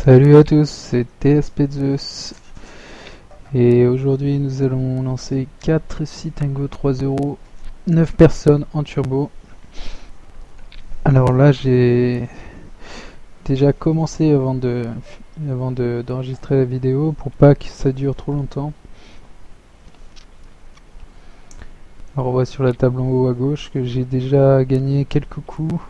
Salut à tous, c'est TSP Zeus et aujourd'hui nous allons lancer 4 sites Tango 3€, 9 personnes en turbo. Alors là j'ai déjà commencé d'enregistrer la vidéo pour pas que ça dure trop longtemps. Alors on voit sur la table en haut à gauche que j'ai déjà gagné quelques coups.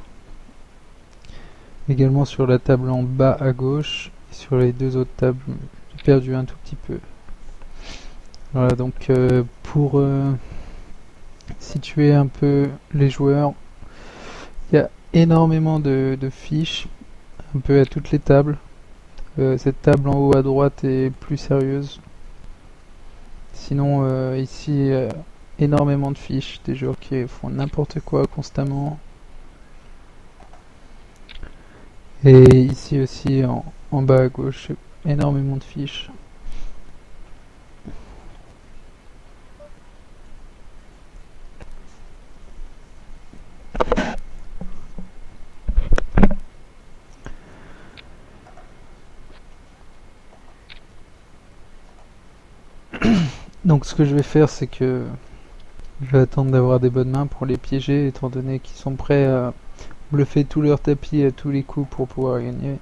Également sur la table en bas à gauche et sur les deux autres tables j'ai perdu un tout petit peu. Voilà, donc pour situer un peu les joueurs, il y a énormément de fiches, un peu à toutes les tables. Cette table en haut à droite est plus sérieuse. Sinon, ici, énormément de fiches, des joueurs qui font n'importe quoi constamment. Et ici aussi, en bas à gauche, énormément de fiches. Donc ce que je vais faire, c'est que je vais attendre d'avoir des bonnes mains pour les piéger, étant donné qu'ils sont prêts à bluffer tout leur tapis à tous les coups pour pouvoir gagner.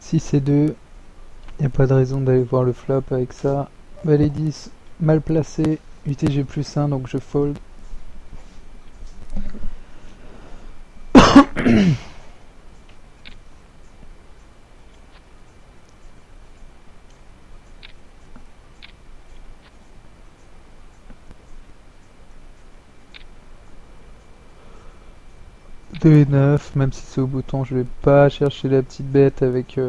Si c'est 2, il n'y a pas de raison d'aller voir le flop avec ça. Valet 10, mal placé, UTG plus 1, donc je fold. Deux et 9, même si c'est au bouton, je vais pas chercher la petite bête avec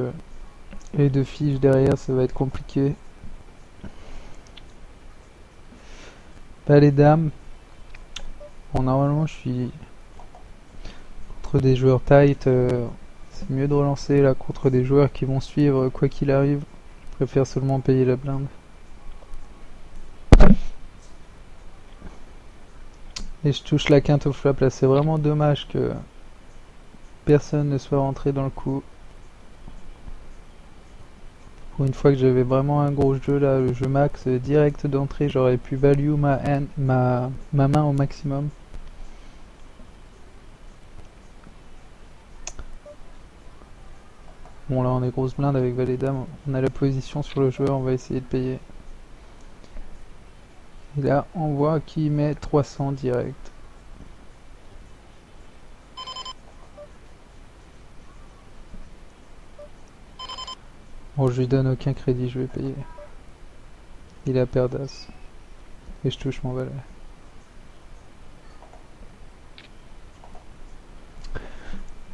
les deux fiches derrière, ça va être compliqué. Valet dame. Bon, normalement, je suis contre des joueurs tight. C'est mieux de relancer là contre des joueurs qui vont suivre quoi qu'il arrive. Je préfère seulement payer la blinde. Et je touche la quinte au flop là, c'est vraiment dommage que personne ne soit rentré dans le coup. Pour une fois que j'avais vraiment un gros jeu là, le jeu max direct d'entrée, j'aurais pu value ma main au maximum. Bon là on est grosse blinde avec valet dame, on a la position sur le joueur, on va essayer de payer. Et là on voit qu'il met 300 direct. Bon je lui donne aucun crédit, je vais payer. Il a paire d'as. Et je touche mon valet.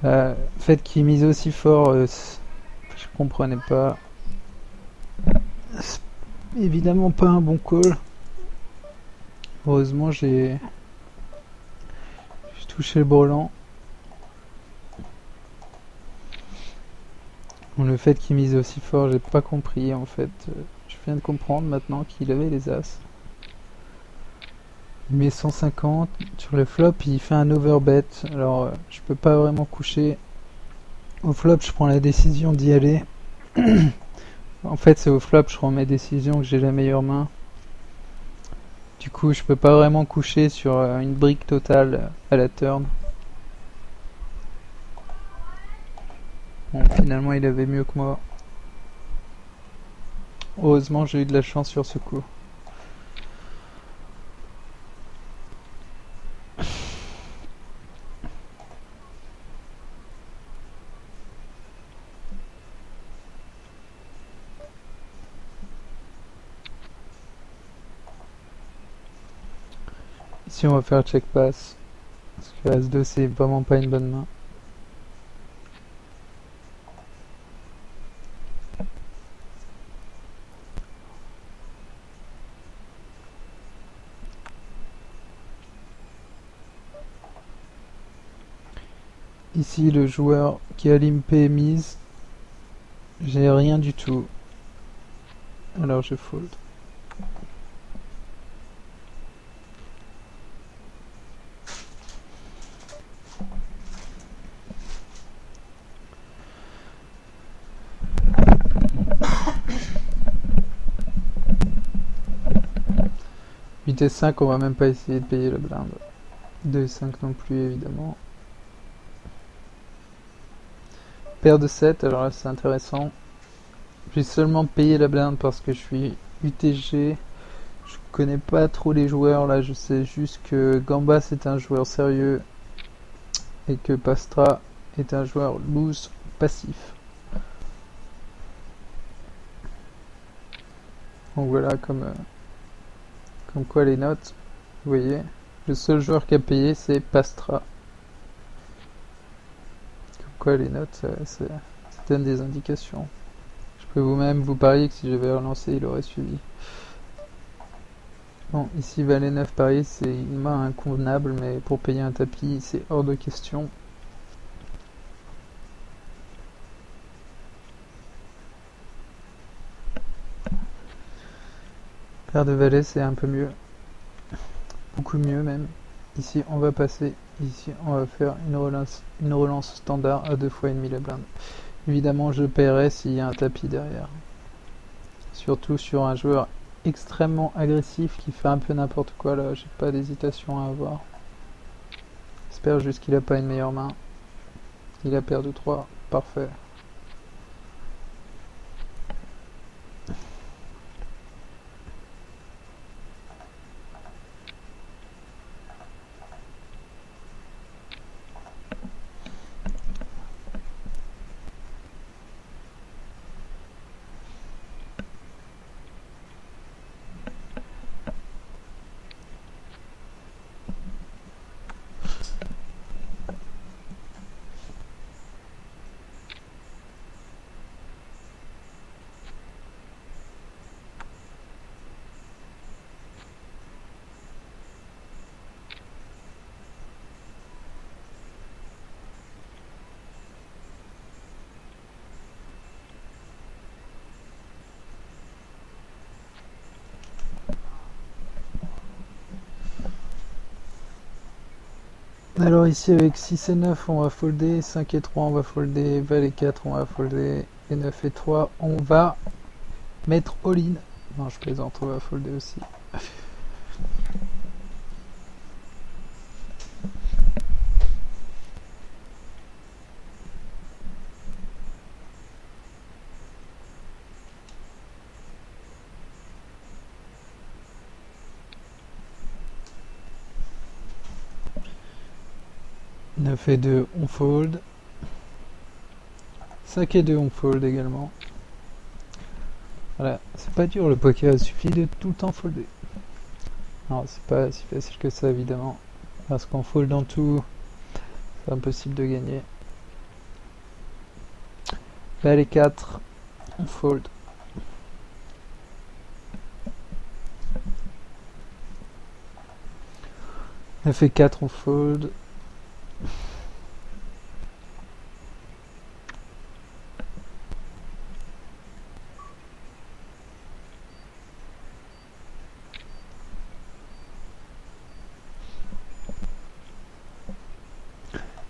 Le fait qu'il mise aussi fort, je comprenais pas. C'est évidemment pas un bon call. Heureusement j'ai touché le brelan. Bon, le fait qu'il mise aussi fort, j'ai pas compris en fait. Je viens de comprendre maintenant qu'il avait les as. Il met 150 sur le flop, il fait un overbet. Alors je peux pas vraiment coucher. Au flop, je prends la décision d'y aller. En fait, c'est au flop, je prends mes décisions que j'ai la meilleure main. Du coup, je peux pas vraiment coucher sur une brique totale à la turn. Bon, finalement, il avait mieux que moi. Heureusement, j'ai eu de la chance sur ce coup. Ici, on va faire check pass. Parce que As-2, c'est vraiment pas une bonne main. Ici, le joueur qui a limpé mise, j'ai rien du tout. Alors je fold. Vitesse 5, on va même pas essayer de payer la blinde. 2 et 5 non plus, évidemment. Paire de 7, alors là c'est intéressant. J'ai seulement payé la blinde parce que je suis UTG. Je connais pas trop les joueurs là, je sais juste que Gambas est un joueur sérieux et que Pastra est un joueur loose passif. Donc voilà comme quoi les notes, vous voyez, le seul joueur qui a payé c'est Pastra. Comme quoi les notes, ça donne des indications. Je peux vous-même vous parier que si j'avais relancé, il aurait suivi. Bon, ici Valet 9 Paris, c'est une main inconvenable, mais pour payer un tapis, c'est hors de question. Paire de Valet, c'est un peu mieux. Beaucoup mieux même. Ici, on va passer. Ici, on va faire une relance standard à 2 fois et demi la blinde. Évidemment, je paierai s'il y a un tapis derrière. Surtout sur un joueur extrêmement agressif qui fait un peu n'importe quoi là, j'ai pas d'hésitation à avoir. J'espère juste qu'il a pas une meilleure main. Il a paire de 3, parfait. Alors ici avec 6 et 9 on va folder, 5 et 3 on va folder, Valet 4 on va folder, et 9 et 3 on va mettre all-in. Non je plaisante, on va folder aussi. Neuf et 2 on fold. 5 et 2 on fold également. Voilà, c'est pas dur le poker, il suffit de tout le temps folder. Non, c'est pas si facile que ça évidemment. Parce qu'en foldant tout, c'est impossible de gagner. Valet 4, on fold. Neuf et 4 on fold.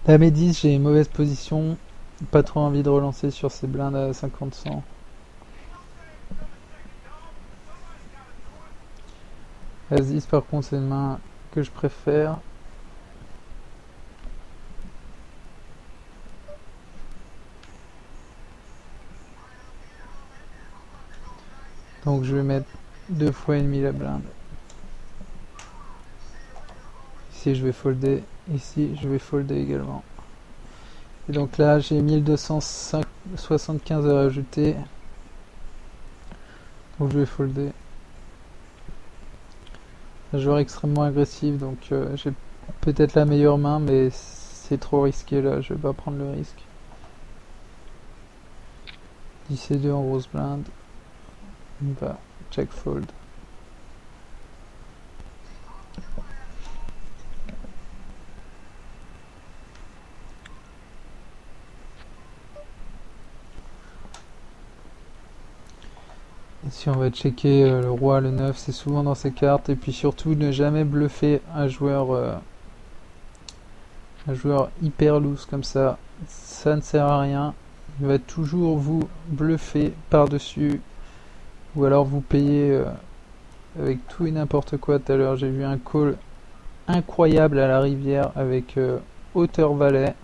Dame 10, j'ai une mauvaise position. Pas trop envie de relancer sur ces blindes à 50-100. As-10 par contre c'est une main que je préfère. Donc je vais mettre 2 fois et demi la blinde. Ici je vais folder, ici je vais folder également. Et donc là j'ai 1275 à rajouter. Donc je vais folder. Un joueur extrêmement agressif, donc j'ai peut-être la meilleure main, mais c'est trop risqué là, je vais pas prendre le risque. 10 et 2 en grosse blinde. On va check fold. Si on va checker le roi, le 9, c'est souvent dans ces cartes. Et puis surtout, ne jamais bluffer un joueur hyper loose comme ça. Ça ne sert à rien. Il va toujours vous bluffer par-dessus. Ou alors vous payez avec tout et n'importe quoi. Tout à l'heure, j'ai vu un call incroyable à la rivière avec hauteur valet.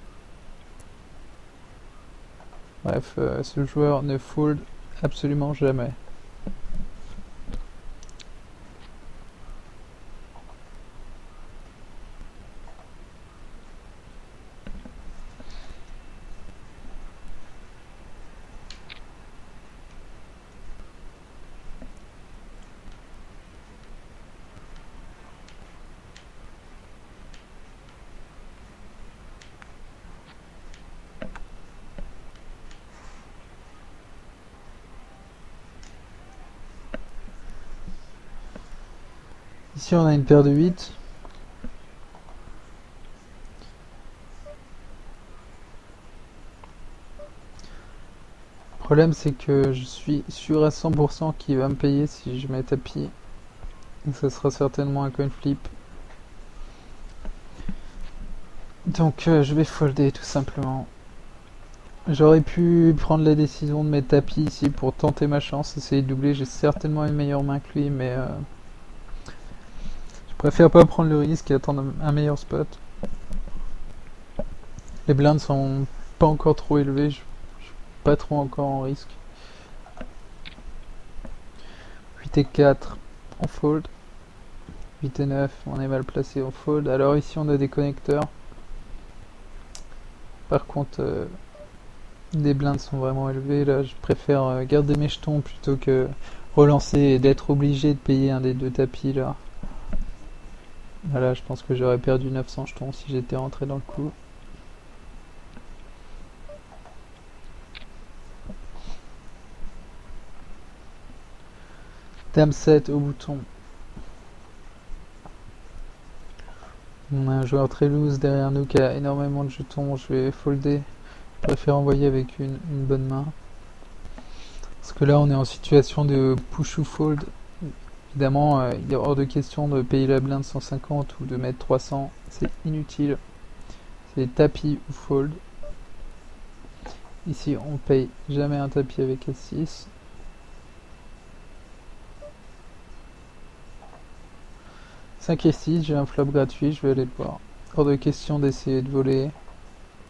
Bref, ce joueur ne fold absolument jamais. Ici on a une paire de 8. Le problème c'est que je suis sûr à 100% qu'il va me payer si je mets tapis. Et ça sera certainement un coin flip. Donc je vais folder tout simplement. J'aurais pu prendre la décision de mettre tapis ici pour tenter ma chance, essayer de doubler. J'ai certainement une meilleure main que lui, mais je préfère pas prendre le risque et attendre un meilleur spot. Les blindes sont pas encore trop élevées, je suis pas trop encore en risque. 8 et 4, on fold. 8 et 9, on est mal placé, on fold. Alors ici on a des connecteurs. Par contre, les blindes sont vraiment élevées. Là, je préfère garder mes jetons plutôt que relancer et d'être obligé de payer un des deux tapis là. Voilà, je pense que j'aurais perdu 900 jetons si j'étais rentré dans le coup. Dame 7 au bouton. On a un joueur très loose derrière nous qui a énormément de jetons. Je vais folder. Je préfère envoyer avec une bonne main. Parce que là, on est en situation de push ou fold. Évidemment, il est hors de question de payer la blinde 150 ou de mettre 300. C'est inutile. C'est tapis ou fold. Ici, on paye jamais un tapis avec S6. Et 6, j'ai un flop gratuit, je vais aller le voir. Hors de question d'essayer de voler,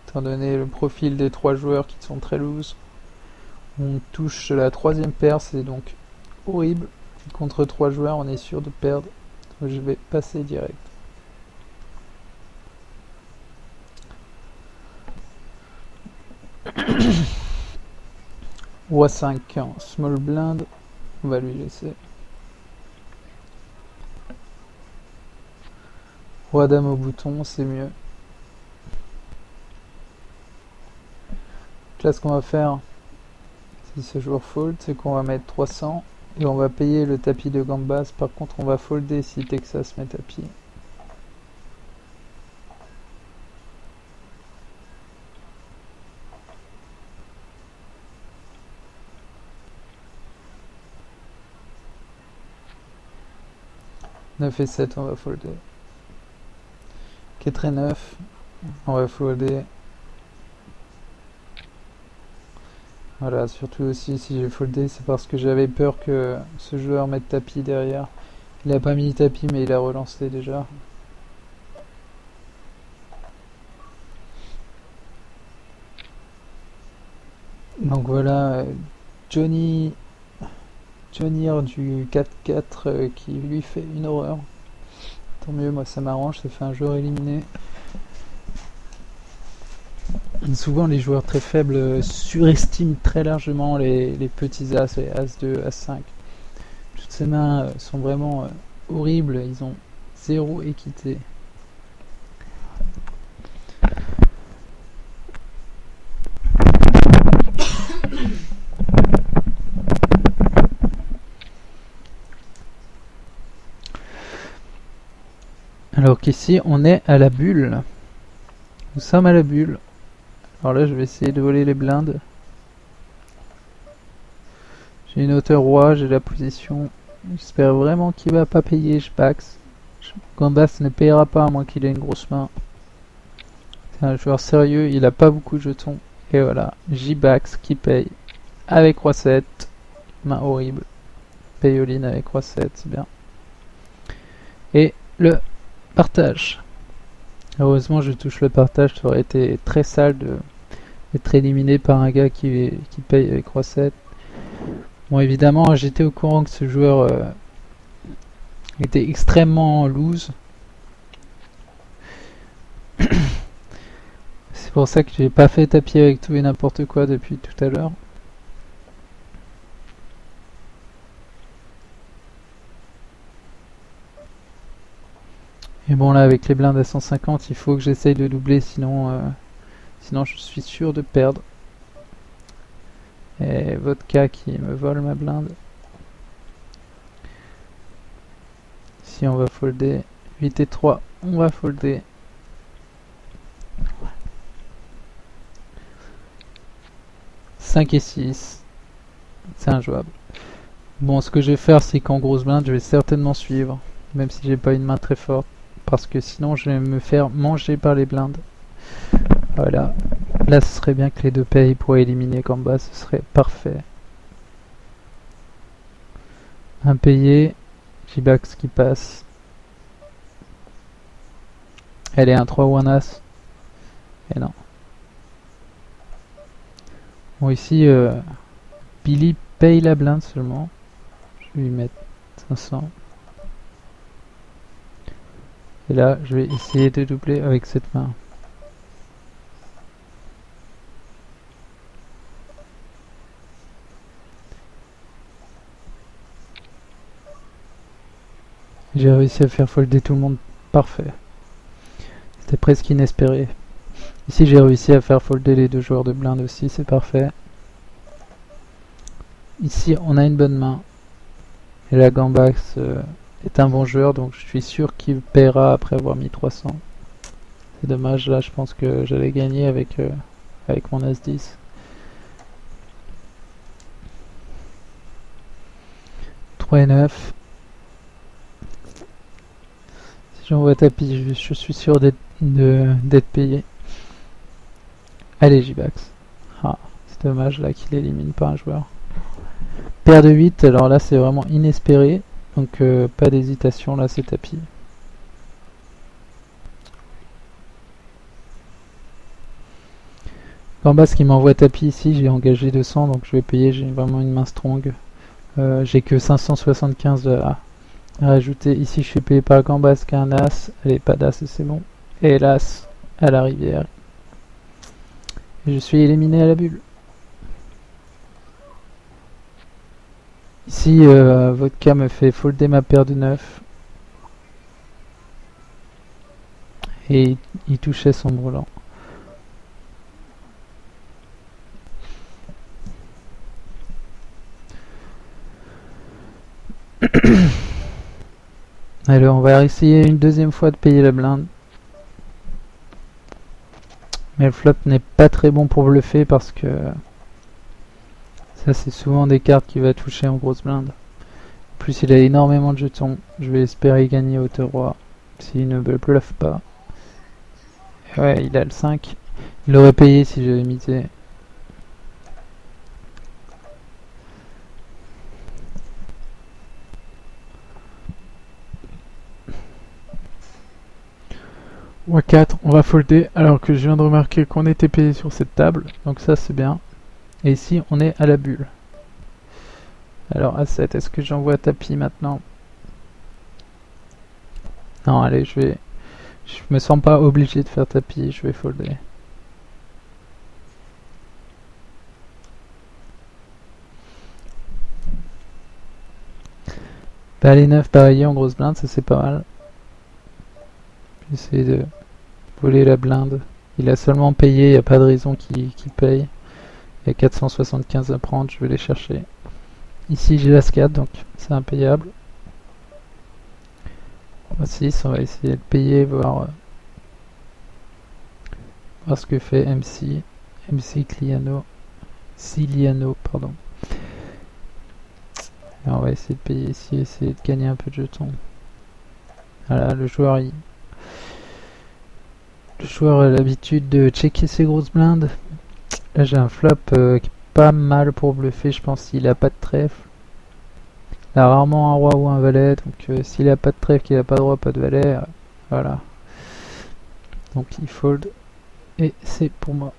étant donné le profil des trois joueurs qui sont très loose. On touche la troisième paire, c'est donc horrible. Contre trois joueurs, on est sûr de perdre. Donc je vais passer direct. Roi 5 en small blind, on va lui laisser. Roi dame au bouton, c'est mieux. Là, ce qu'on va faire, si ce joueur fold, c'est qu'on va mettre 300 et on va payer le tapis de gambas. Par contre, on va folder si Texas met tapis. « 9 et 7, on va folder. 4 et 9, on va folder. Voilà, surtout aussi si j'ai foldé, c'est parce que j'avais peur que ce joueur mette tapis derrière. Il a pas mis tapis, mais il a relancé déjà. Donc voilà, Johnny du 4-4 qui lui fait une horreur. Tant mieux, moi ça m'arrange, ça fait un joueur éliminé. Souvent les joueurs très faibles surestiment très largement les petits as, les as2, as5. Toutes ces mains sont vraiment horribles, ils ont zéro équité. Alors qu'ici on est à la bulle. Nous sommes à la bulle. Alors là je vais essayer de voler les blindes. J'ai une hauteur roi, j'ai la position. J'espère vraiment qu'il va pas payer, je bax. Gambas ne payera pas à moins qu'il ait une grosse main. C'est un joueur sérieux, il a pas beaucoup de jetons. Et voilà, J-Bax qui paye avec roi 7. Main horrible. Paye all-in avec roi 7, c'est bien. Et le partage. Heureusement, je touche le partage, ça aurait été très sale d'être éliminé par un gars qui paye avec roi 7. Bon, évidemment, j'étais au courant que ce joueur était extrêmement loose. C'est pour ça que j'ai pas fait tapis avec tout et n'importe quoi depuis tout à l'heure. Et bon là avec les blindes à 150 il faut que j'essaye de doubler sinon je suis sûr de perdre. Et Vodka qui me vole ma blinde. Ici on va folder 8 et 3, on va folder. Ouais. 5 et 6, c'est injouable. Bon, ce que je vais faire, c'est qu'en grosse blinde, je vais certainement suivre, même si j'ai pas une main très forte, parce que sinon je vais me faire manger par les blindes. Voilà. Là, ce serait bien que les deux payent pour éliminer Gambas, ce serait parfait. Impayé, J-Bax qui passe. Elle est un 3 ou un As. Et non. Bon, ici, Billy paye la blinde seulement. Je vais lui mettre 500. Et là, je vais essayer de doubler avec cette main. J'ai réussi à faire folder tout le monde. Parfait. C'était presque inespéré. Ici, j'ai réussi à faire folder les deux joueurs de blinde aussi. C'est parfait. Ici, on a une bonne main. Et la Gambax est un bon joueur, donc je suis sûr qu'il paiera après avoir mis 300. C'est dommage, là, je pense que j'allais gagner avec mon As-10. Et 9. Si j'envoie tapis, je suis sûr d'être payé. Allez, J-Bax. Ah, c'est dommage là qu'il élimine pas un joueur. Paire de 8, alors là c'est vraiment inespéré. Donc pas d'hésitation, là c'est tapis. Gambas qui m'envoie tapis ici, j'ai engagé 200 donc je vais payer, j'ai vraiment une main strong. J'ai que 575 à rajouter. Ici je suis payé par Gambas qui a un As. Allez, pas d'As et c'est bon. Et l'As à la rivière. Et je suis éliminé à la bulle. Ici, Vodka me fait folder ma paire de 9. Et il touchait son brelan. Alors, on va essayer une deuxième fois de payer la blinde. Mais le flop n'est pas très bon pour bluffer parce que ça c'est souvent des cartes qui va toucher en grosse blinde. En plus il a énormément de jetons. Je vais espérer gagner hauteur roi s'il ne me bluffe pas. Et ouais, il a le 5. Il aurait payé si j'avais misé. Roi 4, on va folder alors que je viens de remarquer qu'on était payé sur cette table. Donc ça c'est bien. Et ici on est à la bulle. Alors A7, est-ce que j'envoie tapis maintenant? Non, allez, je me sens pas obligé de faire tapis, je vais folder. Bah les 9 pareillés en grosse blinde, ça c'est pas mal. J'essaie de voler la blinde. Il a seulement payé, il n'y a pas de raison qu'il paye. Il y a 475 à prendre, je vais les chercher. Ici j'ai l'As 4, donc c'est impayable. Voici, on va essayer de payer, voir ce que fait MC Ciliano, pardon. Et on va essayer de payer ici, essayer de gagner un peu de jetons. Voilà, le joueur a l'habitude de checker ses grosses blindes. Là j'ai un flop qui est pas mal pour bluffer, je pense, s'il a pas de trèfle. Il a rarement un roi ou un valet, donc s'il a pas de trèfle, qu'il a pas de roi, pas de valet, voilà. Donc il fold, et c'est pour moi.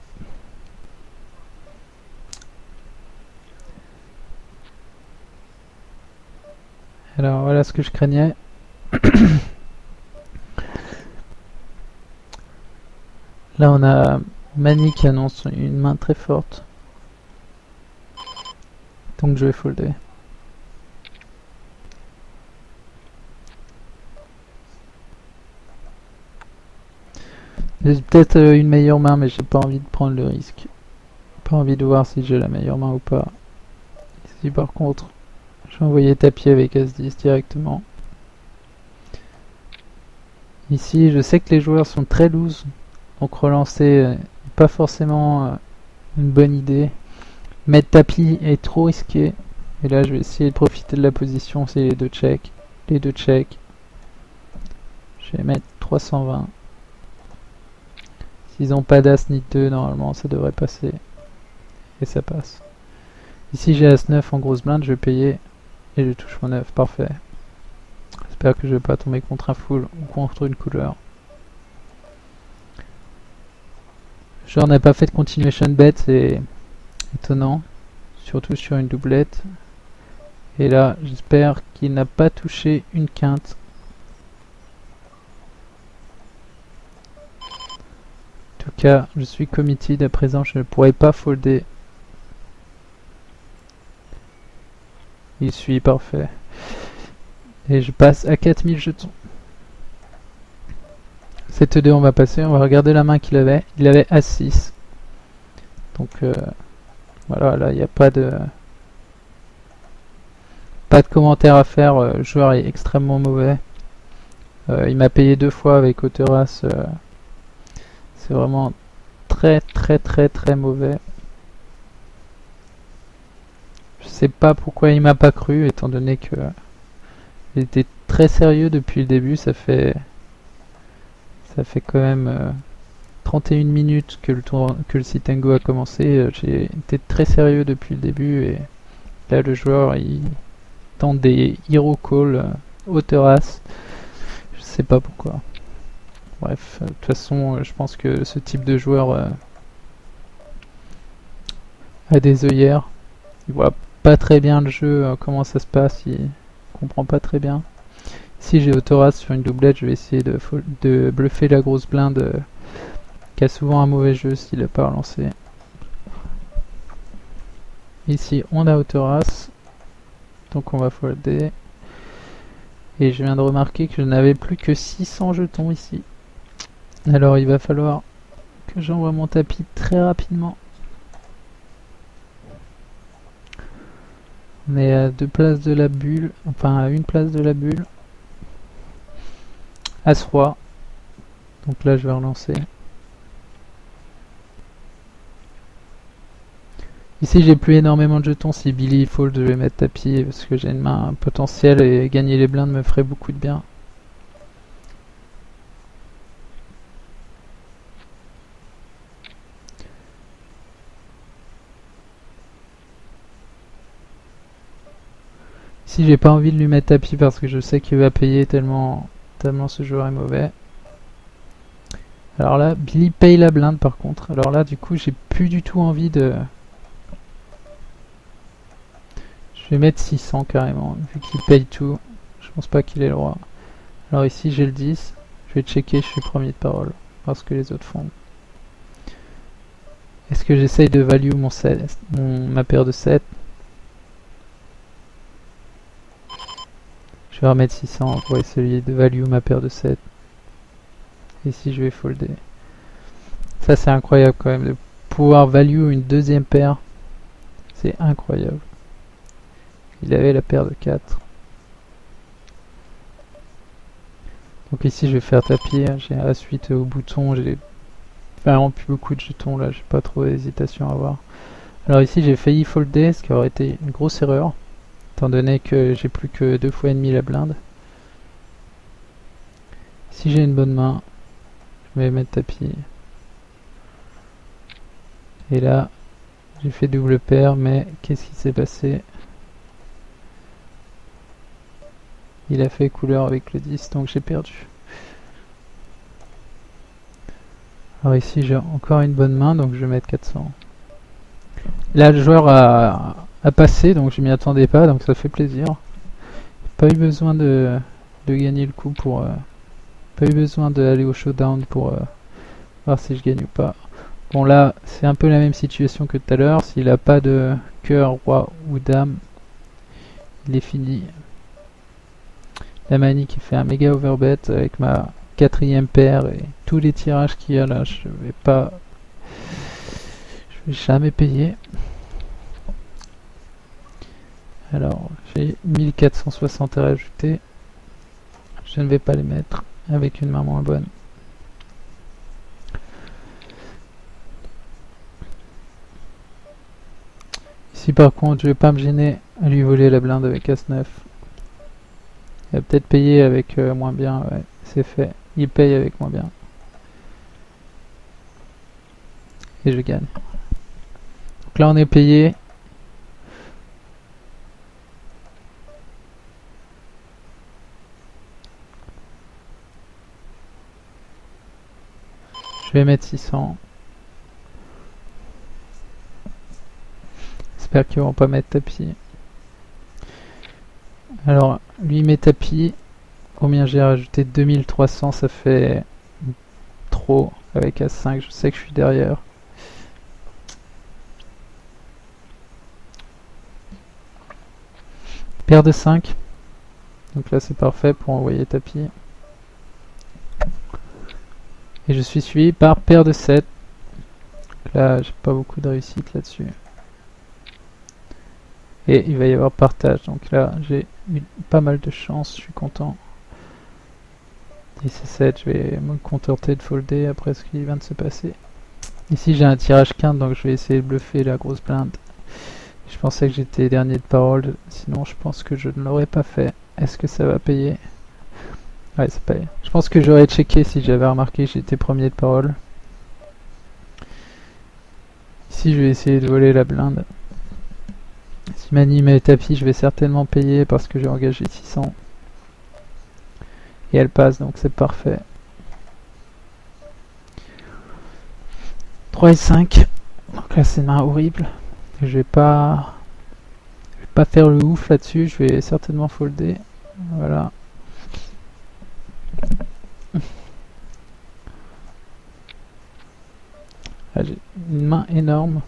Alors voilà ce que je craignais. Là on a Mani qui annonce une main très forte. Donc je vais folder. J'ai peut-être une meilleure main, mais j'ai pas envie de prendre le risque. Pas envie de voir si j'ai la meilleure main ou pas. Ici par contre, je vais envoyer tapis avec As-10 directement. Ici, je sais que les joueurs sont très loose, donc relancer n'est pas forcément une bonne idée. Mettre tapis est trop risqué. Et là, je vais essayer de profiter de la position, c'est les deux checks. Les deux checks. Je vais mettre 320. S'ils n'ont pas d'As ni de 2, normalement, ça devrait passer. Et ça passe. Ici, j'ai As-9 en grosse blinde, je vais payer. Et je touche mon 9, parfait. J'espère que je vais pas tomber contre un full ou contre une couleur. Le joueur n'a pas fait de continuation bet, c'est étonnant. Surtout sur une doublette. Et là, j'espère qu'il n'a pas touché une quinte. En tout cas, je suis committed. À présent, je ne pourrais pas folder. Il suit, parfait. Et je passe à 4000 jetons. 7-2, on va passer. On va regarder la main qu'il avait. Il avait As-6. Donc, voilà, là, il n'y a pas de commentaire à faire. Le joueur est extrêmement mauvais. Il m'a payé 2 fois avec Autoras. C'est vraiment très mauvais. Je sais pas pourquoi il m'a pas cru, étant donné que il était très sérieux depuis le début. Ça fait quand même 31 minutes que le Sit-and-Go a commencé. J'ai été très sérieux depuis le début, et là le joueur il tente des hero calls Autoras. Je sais pas pourquoi. Bref, de toute façon, je pense que ce type de joueur a des œillères. Il voit pas très bien le jeu, comment ça se passe, il comprend pas très bien. Si j'ai Autoras sur une doublette, je vais essayer de bluffer la grosse blinde qui a souvent un mauvais jeu s'il n'a pas relancé. Ici, on a Autoras, donc on va folder. Et je viens de remarquer que je n'avais plus que 600 jetons ici. Alors il va falloir que j'envoie mon tapis très rapidement. On est à 2 places de la bulle, enfin à 1 place de la bulle. As-Roi. Donc là je vais relancer. Ici j'ai plus énormément de jetons. Si Billy fold, je vais mettre tapis parce que j'ai une main potentielle et gagner les blindes me ferait beaucoup de bien. Ici j'ai pas envie de lui mettre tapis parce que je sais qu'il va payer tellement ce joueur est mauvais. Alors là, Billy paye la blinde par contre. Alors là, du coup, j'ai plus du tout envie de... Je vais mettre 600 carrément, vu qu'il paye tout. Je pense pas qu'il ait le droit. Alors ici, j'ai le 10. Je vais checker, je suis premier de parole. Voir ce que les autres font. Est-ce que j'essaye de value ma paire de 7? Je vais remettre 600 pour essayer de value ma paire de 7. Ici je vais folder. Ça c'est incroyable quand même, de pouvoir value une deuxième paire. C'est incroyable. Il avait la paire de 4. Donc ici je vais faire tapis. J'ai As-8 au bouton. J'ai vraiment plus beaucoup de jetons là. J'ai pas trop d'hésitation à avoir. Alors ici j'ai failli folder, ce qui aurait été une grosse erreur. étant donné que j'ai plus que 2 fois et demi la blinde. Si j'ai une bonne main, je vais mettre tapis. Et là, j'ai fait double paire, mais qu'est-ce qui s'est passé? Il a fait couleur avec le 10, donc j'ai perdu. Alors ici, j'ai encore une bonne main, donc je vais mettre 400. Là, le joueur a passé, donc je m'y attendais pas, donc ça fait plaisir. Pas eu besoin de gagner le coup pour... pas eu besoin d'aller au showdown pour voir si je gagne ou pas. Bon là, c'est un peu la même situation que tout à l'heure. S'il a pas de cœur, roi ou dame, il est fini. La manie qui fait un méga overbet avec ma 4ème paire et tous les tirages qu'il y a là, je vais jamais payer. Alors, j'ai 1460 à rajouter. Je ne vais pas les mettre avec une main moins bonne. Ici par contre, je vais pas me gêner à lui voler la blinde avec As-9. Il va peut-être payer avec moins bien, ouais, c'est fait. Il paye avec moins bien. Et je gagne. Donc là on est payé. Je vais mettre 600. J'espère qu'ils vont pas mettre tapis. Alors, lui met tapis. Combien j'ai rajouté? 2300, ça fait trop avec As5. Je sais que je suis derrière. Paire de 5. Donc là, c'est parfait pour envoyer tapis. Et je suis suivi par paire de 7. Donc là, j'ai pas beaucoup de réussite là-dessus. Et il va y avoir partage. Donc là, j'ai eu pas mal de chance. Je suis content. 10 et 7, je vais me contenter de folder après ce qui vient de se passer. Ici, j'ai un tirage quinte, donc je vais essayer de bluffer la grosse blinde. Je pensais que j'étais dernier de parole. Sinon, je pense que je ne l'aurais pas fait. Est-ce que ça va payer? Ouais, ça paye. Je pense que j'aurais checké si j'avais remarqué que j'étais premier de parole. Ici, je vais essayer de voler la blinde. Si Mani met tapis, je vais certainement payer parce que j'ai engagé 600. Et elle passe, donc c'est parfait. 3 et 5. Donc là, c'est une main horrible. Je vais pas faire le ouf là-dessus. Je vais certainement folder. Voilà. Là, j'ai une main énorme. Donc,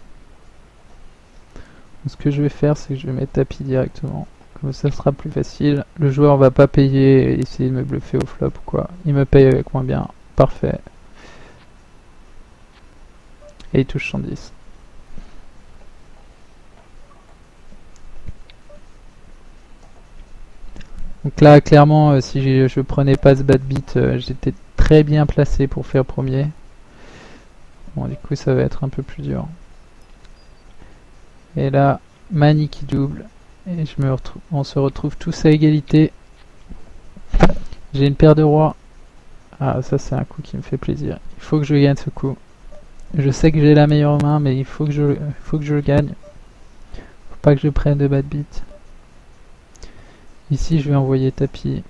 ce que je vais faire, c'est que je vais mettre tapis directement. Comme ça sera plus facile. Le joueur va pas payer et essayer de me bluffer au flop ou quoi. Il me paye avec moins bien. Parfait. Et il touche 110. Donc là, clairement, si je prenais pas ce bad beat, j'étais très bien placé pour faire premier. Bon, du coup, ça va être un peu plus dur. Et là, Mani qui double. Et on se retrouve tous à égalité. J'ai une paire de rois. Ah, ça c'est un coup qui me fait plaisir. Il faut que je gagne ce coup. Je sais que j'ai la meilleure main, mais il faut que je le gagne. Faut pas que je prenne de bad beat. Ici, je vais envoyer tapis.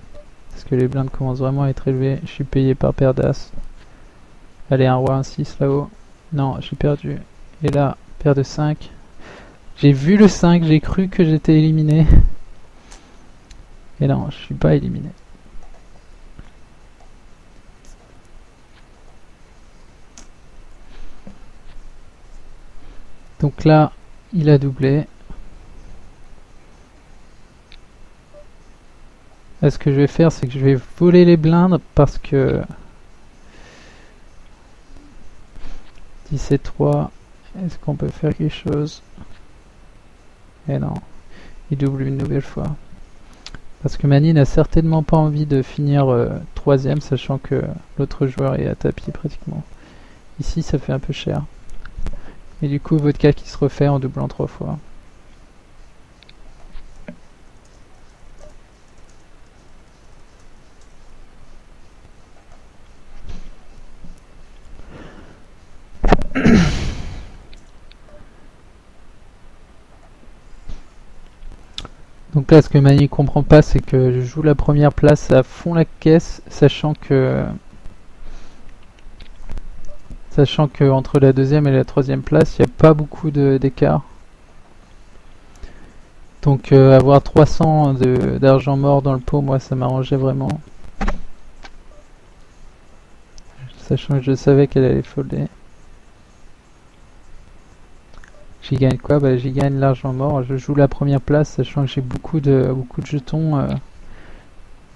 Parce que les blindes commencent vraiment à être élevées. Je suis payé par paire d'as. Allez, un roi, un 6 là-haut. Non, j'ai perdu. Et là, paire de 5. J'ai vu le 5, j'ai cru que j'étais éliminé. Et non, je suis pas éliminé. Donc là, il a doublé. Là, ce que je vais faire, c'est que je vais voler les blindes parce que 10 et 3, est-ce qu'on peut faire quelque chose? Et non, il double une nouvelle fois. Parce que Mani n'a certainement pas envie de finir 3ème, sachant que l'autre joueur est à tapis pratiquement. Ici, ça fait un peu cher. Et du coup, vodka qui se refait en doublant 3 fois. Donc là, ce que Mani comprend pas, c'est que je joue la première place à fond la caisse, sachant que entre la deuxième et la troisième place, il n'y a pas beaucoup d'écart. Donc avoir 300 d'argent mort dans le pot, moi, ça m'arrangeait vraiment. Sachant que je savais qu'elle allait folder. J'y gagne quoi? Bah, j'y gagne l'argent mort. Je joue la première place, sachant que j'ai beaucoup de jetons. Je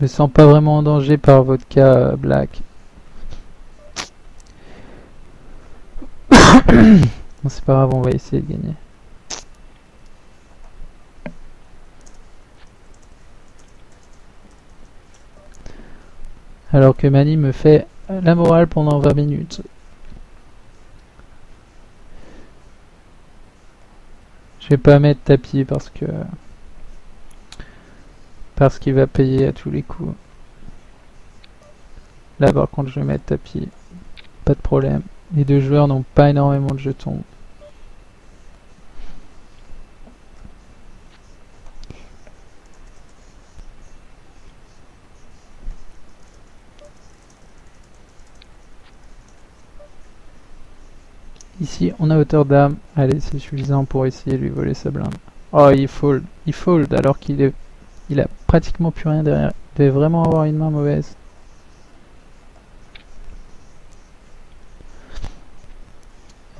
me sens pas vraiment en danger par vodka black. Bon, c'est pas grave, on va essayer de gagner. Alors que Mani me fait la morale pendant 20 minutes. Je vais pas mettre tapis parce qu'il va payer à tous les coups. Là par contre je vais mettre tapis, pas de problème. Les deux joueurs n'ont pas énormément de jetons. Ici on a hauteur dame, allez c'est suffisant pour essayer de lui voler sa blinde. Oh il fold alors qu'il a pratiquement plus rien derrière. Il devait vraiment avoir une main mauvaise.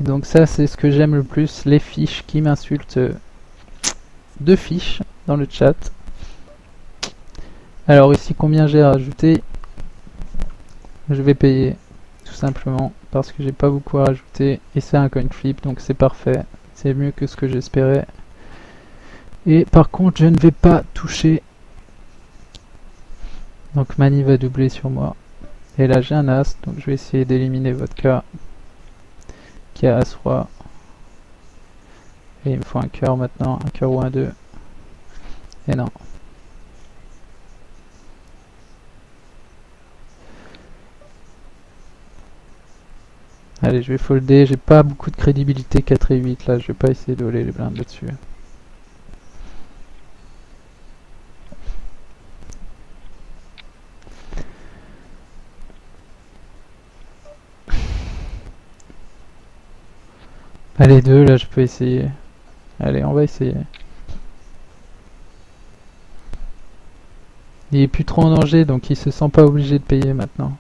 Et donc ça c'est ce que j'aime le plus, les fiches qui m'insultent. Deux fiches dans le chat. Alors ici combien j'ai rajouté? Je vais payer tout simplement parce que j'ai pas beaucoup à rajouter et c'est un coin flip donc c'est parfait, c'est mieux que ce que j'espérais. Et par contre je ne vais pas toucher, donc Mani va doubler sur moi et là j'ai un as donc je vais essayer d'éliminer Vodka qui a as roi et il me faut un cœur maintenant, un cœur ou un 2 et non. Allez, je vais folder, j'ai pas beaucoup de crédibilité 4 et 8 là, je vais pas essayer de voler les blindes là-dessus. Allez, 2 là, je peux essayer. Allez, on va essayer. Il est plus trop en danger, donc il se sent pas obligé de payer maintenant.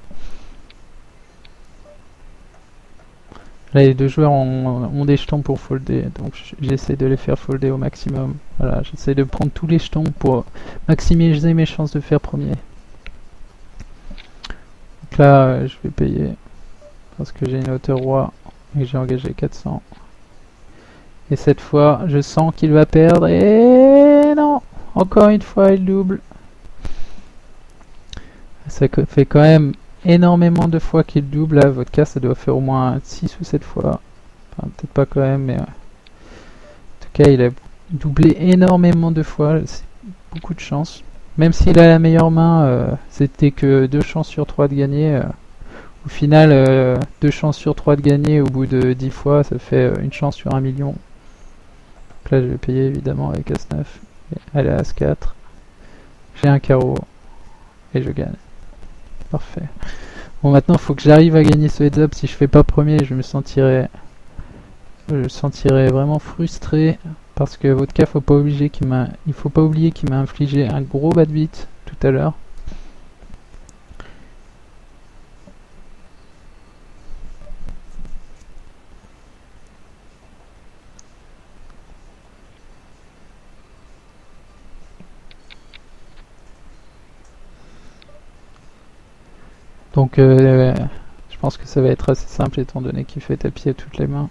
Là, les deux joueurs ont des jetons pour folder, donc j'essaie de les faire folder au maximum. Voilà, j'essaie de prendre tous les jetons pour maximiser mes chances de faire premier. Donc là, je vais payer parce que j'ai une hauteur roi et que j'ai engagé 400. Et cette fois, je sens qu'il va perdre et non, encore une fois, il double. Ça fait quand même énormément de fois qu'il double. Là, votre cas, ça doit faire au moins 6 ou 7 fois. Enfin, peut-être pas quand même, mais en tout cas, il a doublé énormément de fois. C'est beaucoup de chance. Même s'il a la meilleure main, c'était que 2 chances sur 3 de gagner. Au final, 2 chances sur 3 de gagner au bout de 10 fois, ça fait une chance sur 1 million. Donc là, je vais payer évidemment avec As-9. Elle est à As-4. J'ai un carreau. Et je gagne. Parfait. Bon, maintenant, il faut que j'arrive à gagner ce heads-up. Si je fais pas premier, je me sentirais vraiment frustré. Parce que Vodka, il faut pas oublier qu'il m'a infligé un gros bad beat tout à l'heure. Donc, je pense que ça va être assez simple étant donné qu'il fait tapis à toutes les mains.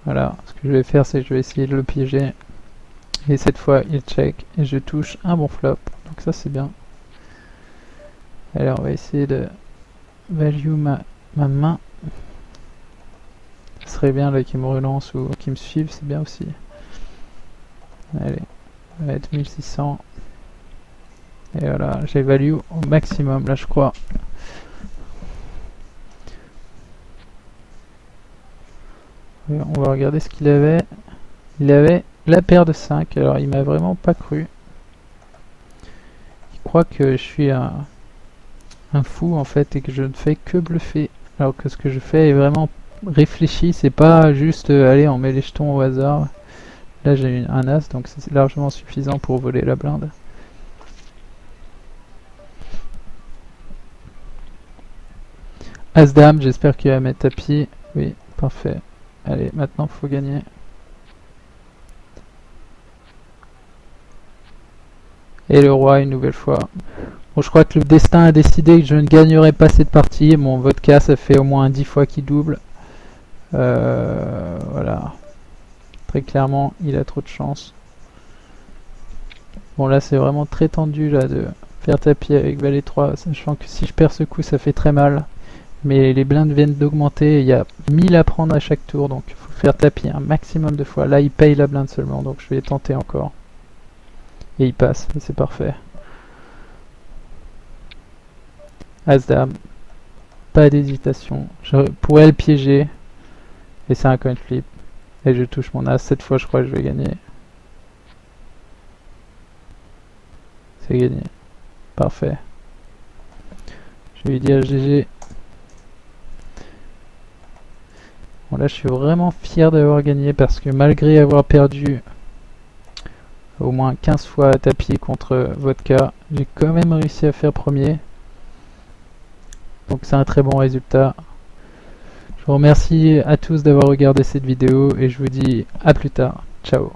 Voilà, ce que je vais faire, c'est que je vais essayer de le piéger. Et cette fois, il check et je touche un bon flop. Donc ça, c'est bien. Alors, on va essayer de value ma main. Ce serait bien là qu'il me relance ou qu'il me suive, c'est bien aussi. Allez, on va être 1600. Et voilà, j'ai value au maximum là, je crois. Et on va regarder ce qu'il avait. Il avait la paire de 5. Alors il m'a vraiment pas cru. Il croit que je suis un fou en fait et que je ne fais que bluffer. Alors que ce que je fais est vraiment réfléchi, c'est pas juste allez on met les jetons au hasard. Là j'ai un as donc c'est largement suffisant pour voler la blinde. As-Dame, j'espère qu'il va mettre tapis. Oui, parfait. Allez, maintenant faut gagner. Et le roi une nouvelle fois. Bon, je crois que le destin a décidé que je ne gagnerai pas cette partie. Mon vodka, ça fait au moins 10 fois qu'il double. Voilà. Très clairement, il a trop de chance. Bon, là, c'est vraiment très tendu là de faire tapis avec valet 3, sachant que si je perds ce coup, ça fait très mal. Mais les blindes viennent d'augmenter, il y a 1000 à prendre à chaque tour, donc il faut faire tapis un maximum de fois. Là, il paye la blinde seulement, donc je vais tenter encore. Et il passe, c'est parfait. As-Dame, pas d'hésitation. Je pourrais le piéger, et c'est un coin flip. Et je touche mon as, cette fois je crois que je vais gagner. C'est gagné. Parfait. Je vais lui dire GG. Bon là je suis vraiment fier d'avoir gagné parce que malgré avoir perdu au moins 15 fois à tapis contre Vodka, j'ai quand même réussi à faire premier. Donc c'est un très bon résultat. Je vous remercie à tous d'avoir regardé cette vidéo et je vous dis à plus tard. Ciao.